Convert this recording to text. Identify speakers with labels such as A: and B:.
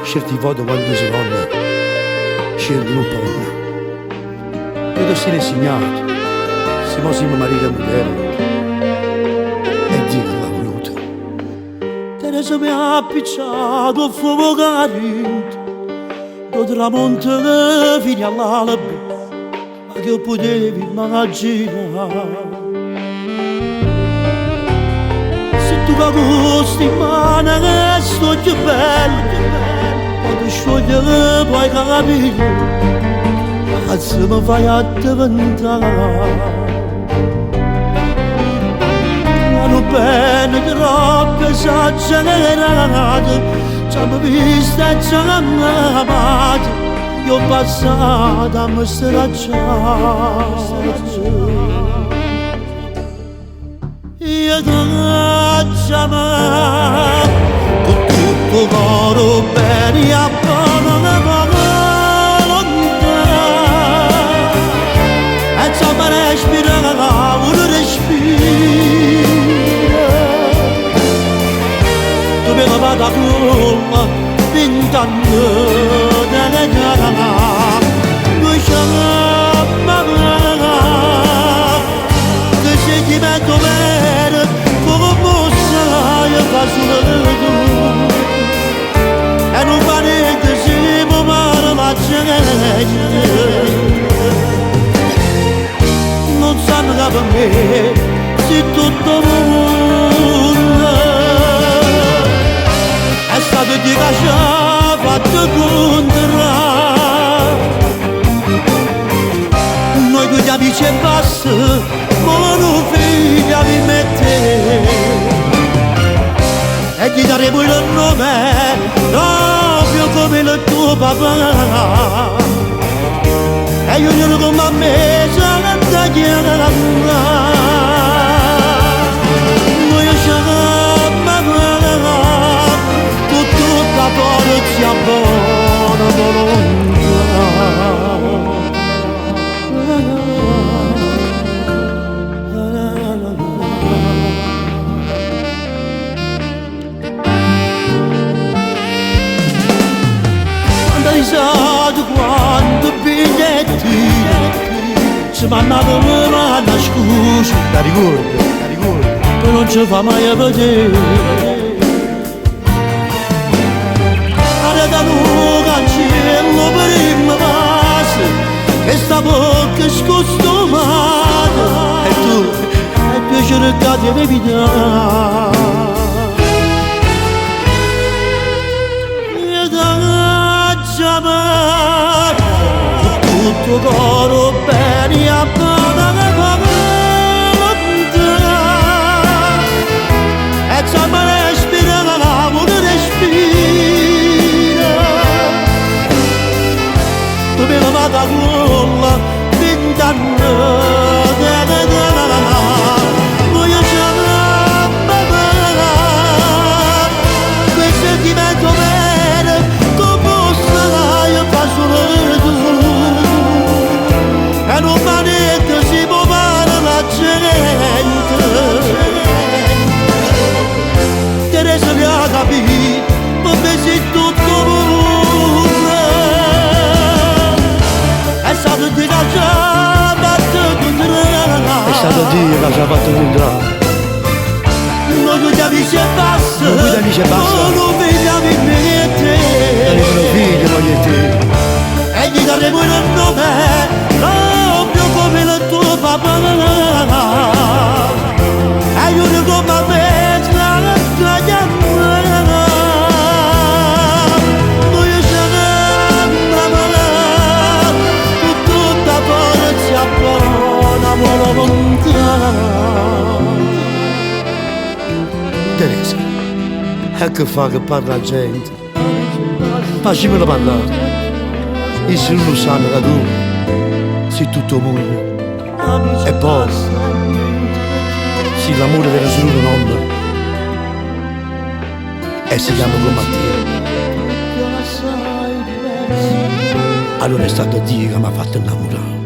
A: Certi volte quando si vanno, scendono un po'. Io ti ho insegnato, se fossimo marito e moglie, e Dio l'ha voluto. Teresa mi ha appicciato a fuoco carente, do tramonto fino all'alba, ma che potevi immaginare. Se tu cagosti in mano che sto più bello, quando sciogliere poi capire, se mi fai a diventare. Hanno bene troppo esagerato, ci hanno visto e ci hanno amato, io ho passato a me stracciato. Io ti chiamo con tutto coro bene a buona volontà, e ci mi respira un respiro. Tu mi vai da culla vent'anni della gara, noi siamo che sentimento vero come sai fa solo tu, e non fa niente se mi male la gente, non sanno che per me se tutto mondo è stato di che ci ha fatto contrarre. Noi due amici e basta, ma non figlia di mette, e gli daremo il nome proprio come il tuo papà, e io non come me sarà da chiamare. Noi siamo con tutta forza buona volontà. Quando biglietti ci mandavano a nascosto, la ricordo, poi non ci fa mai a vedere. Arredano un cancello per il mare, e sta bocca scostumata, e tu cercati di evitare. Tutto coro bene a buona volontà, e ci mi respira un respiro. Tu mi vai da culla vent'anni della gara, noi siamo quel sentimento vero come sai fa solo tu, e non fa niente si può fare la gente. Teresa mi ha capito, come sei tutto mondo, è stato Dio che ci ha fatto contrarre, è stato Dio che ci ha fatto contrarre. Noi due amici e basta, non vediamo in niente, non figlio niente, e gli daremo il nome proprio come il tuo papà, e io ne come a me la chiamata. Noi siamo con tutta forza buona volontà. Teresa, e che fa che parla la gente? Facimelo parlare, e se non lo sanno che tu sei tutto mondo, e poi sì, l'amore vera solo un'onda, e si chiama come Mattia. Allora è stato Dio che mi ha fatto innamorare.